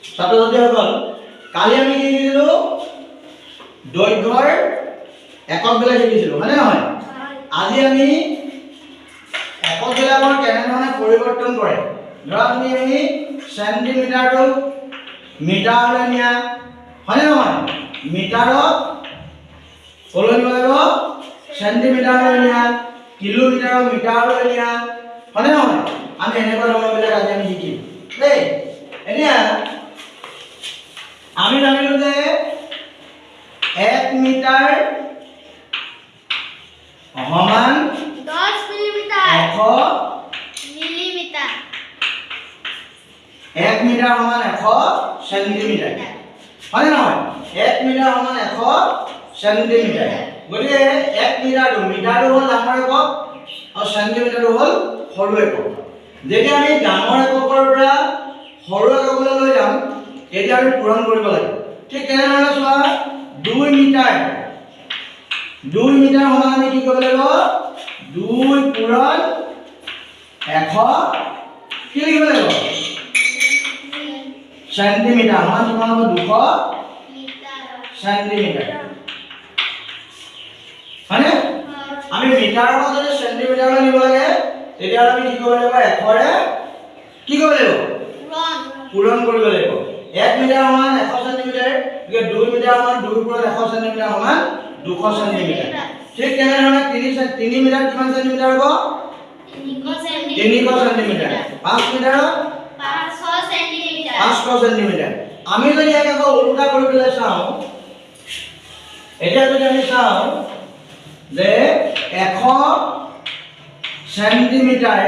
ছাত্ৰ-ছাত্ৰীসকল কালি আমি কি শিকিছিলো দৈৰ্ঘ্যৰ এককবিলাক শিকিছিলো হয়নে নহয় আজি আমি এককবিলাকৰ কেনেধৰণে পৰিৱৰ্তন কৰে ধৰা তুমি আমি সেন্টিমিটাৰটো মিটাৰলৈ নিয়া হয়নে নহয় মিটাৰত কলৈ নিব লাগিব সেন্টিমিটাৰলৈ নিয়া কিলোমিটাৰৰ মিটাৰলৈ নিয়া হয়নে নহয় আমি এনেকুৱা ধৰণৰবিলাক আজি আমি শিকিম দেই এতিয়া আমি জানিলো যে 1 মিটাৰ সমান 10 মিলিমিটাৰ 100 মিলিমিটাৰ 1 মিটাৰ সমান 100 সেন্টিমিটাৰ হয়নে নহয় 1 মিটাৰ সমান 100 সেন্টিমিটাৰ গতিকে 1 মিটাৰটো মিটাৰটো হ'ল ডাঙৰ একক আৰু সেন্টিমিটাৰটো হ'ল সৰু একক যেতিয়া আমি ডাঙৰ এককৰ পৰা সৰু এককলৈ লৈ যাম তেতিয়া আমি পূৰণ কৰিব লাগে ঠিক তেনেধৰণে চোৱা 2 মিটাৰ সমান আমি কি কৰিব লাগিব 2 পূৰণ 100 কি লিখিব লাগিব সেন্টিমিটাৰ সমান কিমান হ'ব 200 সেন্টিমিটাৰ হয়নে আমি মিটাৰৰ পৰা যদি সেন্টিমিটাৰলৈ নিব লাগে তেতিয়াহ'লে আমি কি কৰিব লাগিব 100ৰে কি কৰিব লাগিব পূৰণ কৰিব লাগিব 1 মিটাৰ সমান 100 সেন্টিমিটাৰ গতিকে 2 মিটাৰ সমান 2 পূৰণ 100 সেন্টিমিটাৰ সমান 200 সেন্টিমিটাৰ ঠিক তেনেধৰণে 3 মিটাৰ কিমান সেন্টিমিটাৰ হ'ব 300 সেন্টিমিটাৰ 5 মিটাৰত 500 সেন্টিমিটাৰ 500 সেন্টিমিটাৰ আমি যদি একেবাৰে উল্টা কৰি পেলাই চাওঁ এতিয়া যদি আমি চাওঁ যে 100 সেন্টিমিটাৰ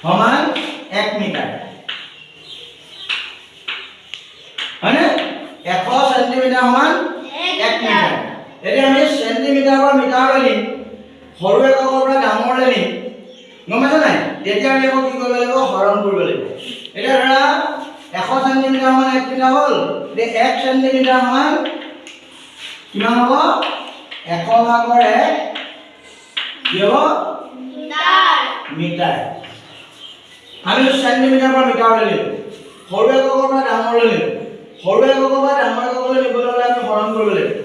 সমান 1 মিটাৰ হয়নে 100 সেন্টিমিটাৰ সমান 1 মিটাৰ এতিয়া আমি সেন্টিমিটাৰৰ পৰা মিটাৰলৈ নিম সৰু এককৰ পৰা ডাঙৰলৈ নিম গম পাইছা নাই তেতিয়া আমি আকৌ কি কৰিব লাগিব হৰণ কৰিব লাগিব এতিয়া ধৰা 100 সেন্টিমিটাৰ সমান 1 মিটাৰ হ'ল এতিয়া 1 সেন্টিমিটাৰ সমান কিমান হ'ব 100 ভাগৰ 1 কি হ'ব মিটাৰ আমি সেন্টিমিটাৰ পৰা মিটাৰলৈ নিলো সৰু এককৰ পৰা ডাঙৰলৈ নিলো সৰু এককৰ পৰা ডাঙৰ এককলৈ নিবলৈ হ'লে আমি হৰণ কৰিব লাগিব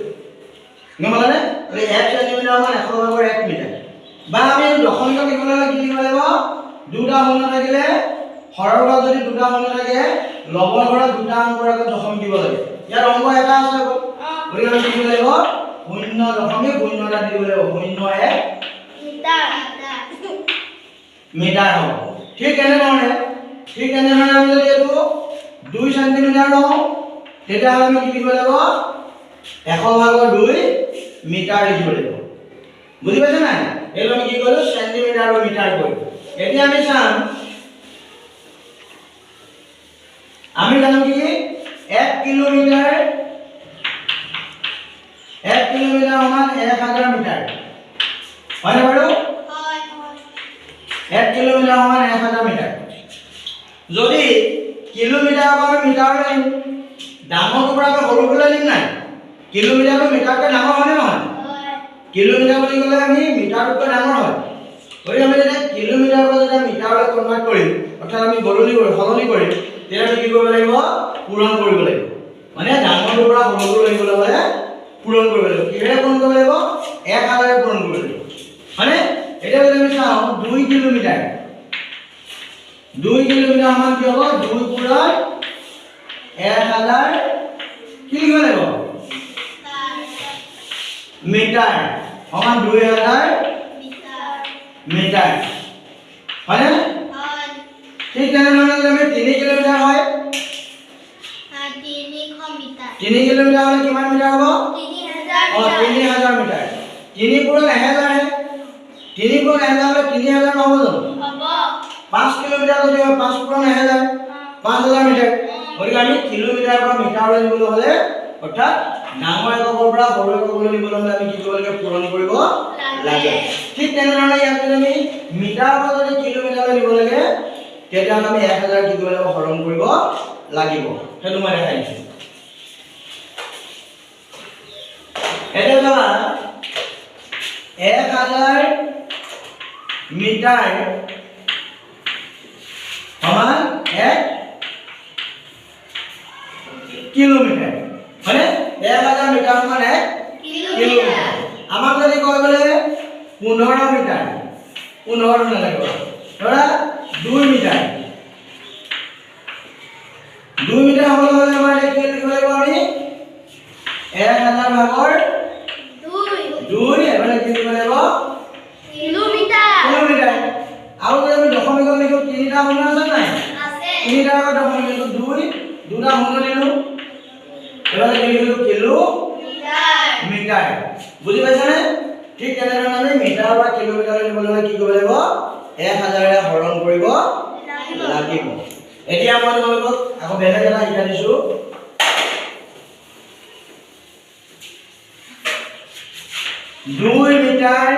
গম পালানে 1 সেন্টিমিটাৰ সমান 100 ভাগৰ 1 মিটাৰ বা আমি দশমিক লিখিবলৈ হ'লে কি লিখিব লাগিব দুটা শূন্য থাকিলে হৰৰ ঘৰত যদি দুটা শূন্য থাকে লবৰ ঘৰত দুটা অংকৰ আগত দশমিক দিব লাগে ইয়াত অংক এটা আছে গতিকে আমি কি দিব লাগিব 0.0 এটা দিব লাগিব 0.1 মিটাৰ হ'ব ঠিক তেনেধৰণে আমি যদি এইটো 2 সেন্টিমিটাৰ লওঁ তেতিয়াহ'লে আমি কি লিখিব লাগিব 100 ভাগৰ 2 মিটাৰ লিখিব লাগিব বুজি পাইছে নাই এইটো আমি কি কৰিলো সেন্টিমিটাৰ আৰু মিটাৰ কৰিলো এতিয়া আমি চাম আমি জানো কি 1 কিলোমিটাৰ সমান 1000 মিটাৰ হয়নে বাৰু 1 কিলোমিটাৰ সমান 1000 মিটাৰ যদি কিলোমিটাৰ পৰা মিটাৰলৈ নিম ডাঙৰটোৰ পৰা সৰুটোলৈ নিম নাই কিলোমিটাৰটো মিটাৰতকৈ ডাঙৰ হয়নে নহয় কিলোমিটাৰ বুলি ক'লে আমি মিটাৰতকৈ ডাঙৰ হয় গতিকে আমি যেতিয়া কিলোমিটাৰৰ পৰা যেতিয়া মিটাৰলৈ কনভাৰ্ট কৰিম অৰ্থাৎ আমি সলনি কৰিম তেতিয়া আমি কি কৰিব লাগিব পূৰণ কৰিব লাগিব মানে ডাঙৰটোৰ পৰা সৰুটোলৈ নিবলৈ হ'লে পূৰণ কৰিব লাগিব কিহেৰে পূৰণ কৰিব লাগিব 1000ৰে পূৰণ কৰিব লাগিব হয়নে এতিয়া যদি আমি চাওঁ 2 কিলোমিটাৰ সমান কি হ'ব 2 পূৰণ 1000 কি লিখিব লাগিব মিটাৰ সমান 2000 মিটাৰ হয়নে ঠিক তেনেধৰণে যদি আমি 3 কিলোমিটাৰ হয় 3 কিলোমিটাৰ হ'লে কিমান মিটাৰ হ'ব 3000 মিটাৰ 3 পূৰণ 1000 হে 3 পূৰণ 1000 হ'লে 3000 নহ'ব জানো 5 কিলোমিটাৰ যদি হয় 5 পূৰণ 1000 5000 মিটাৰ গতিকে আমি কিলোমিটাৰৰ পৰা মিটাৰলৈ নিবলৈ হ'লে অৰ্থাৎ ডাঙৰ এককৰ পৰা সৰু এককলৈ নিবলৈ হ'লে আমি কি কৰিব লাগে পূৰণ কৰিব লাগে ঠিক তেনেধৰণে ইয়াত যদি আমি মিটাৰৰ পৰা যদি কিলোমিটাৰলৈ নিব লাগে তেতিয়াহ'লে আমি 1000 কি কৰিব লাগিব হৰণ কৰিব লাগিব সেইটো মই দেখাই দিছোঁ এতিয়া চাবা 1000 মিটাৰ সমান 1 কিলোমিটাৰ হয়নে 1000 মিটাৰ মানে কিলোমিটাৰ আমাক যদি কয় বোলে 15 মিটাৰ 15 নালাগিব ধৰা 2 মিটাৰ 2 মিটাৰ হ'বলৈ হ'লে আমাৰ কি লিখিব লাগিব আমি 1000 ভাগৰ 2 এবাৰে কি লিখিব লাগিব কিলোমিটাৰ আৰু যদি আমি দশমিকত লিখো তিনিটা শূন্য আছে নাই তিনিটাৰ আগত দশমিক লিখো 2 দুটা শূন্য দিলো এবাৰে কি লিখিলো কিলোমিটাৰ বুজি পাইছানে ঠিক তেনেদৰে আমি মিটাৰ বা কিলোমিটাৰ লিখিবলৈ হ'লে কি কৰিব লাগিব 1000 এৰে হৰণ কৰিব লাগিব এতিয়া মই তোমালোকক আকৌ বেলেগ এটা শিকাই দিছো 2 মিটাৰ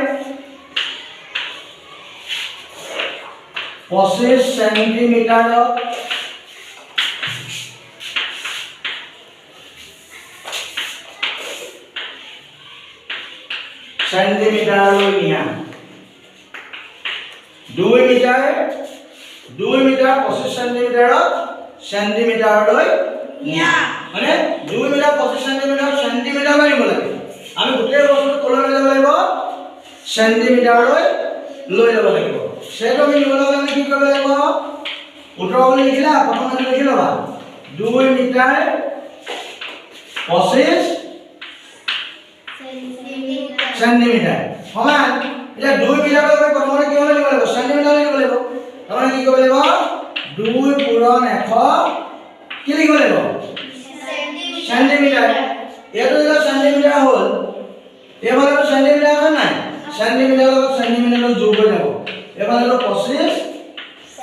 25 সেন্টিমিটাৰত সেন্টিমিটাৰলৈ নিয়া 2 মিটাৰ 25 সেন্টিমিটাৰত সেন্টিমিটাৰলৈ নিয়া মানে 2 মিটাৰ 25 সেন্টিমিটাৰ সেন্টিমিটাৰলৈ নিব লাগে আমি গোটেই বস্তুটো কলৈ লৈ যাব লাগিব সেন্টিমিটাৰলৈ লৈ যাব লাগিব সেইটো আমি নিবলৈ হ'লে আমি কি কৰিব লাগিব 18 বুলি লিখিলা প্ৰথমতে লিখি ল'বা 2 মিটাৰ 25 সেন্টিমিটাৰ সমান এতিয়া 2 মিটাৰলৈ আমি প্ৰথমতে কি হ'ব লাগিব সেন্টিমিটাৰলৈ লিখিব লাগিব তাৰমানে কি কৰিব লাগিব 2 পূৰণ 100 কি লিখিব লাগিব সেন্টিমিটাৰ এইটো যেতিয়া সেন্টিমিটাৰ হ'ল এবাৰটো সেন্টিমিটাৰ আছে নাই সেন্টিমিটাৰ লগত সেন্টিমিটাৰ যোগ হৈ যাব এবাৰটো 25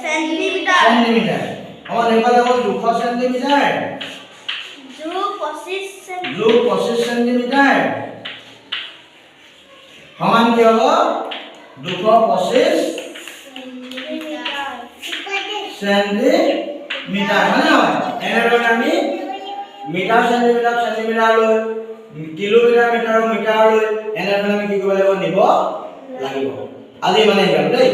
সেন্টিমিটাৰ আমাৰ এবাৰ হ'ব 200 সেন্টিমিটাৰ যোগ 25 সেন্টিমিটাৰ সমান কি হ'ব 225 সেন্টিমিটাৰ হয় নহয় এনেদৰে আমি মিটাৰ সেন্টিমিটাৰ সেন্টিমিটাৰ লৈ কিলোমিটাৰ মিটাৰ মিটাৰ লৈ এনেদৰে আমি কি কৰিব লাগিব নিব লাগিব আজি মানে শিকালো দেই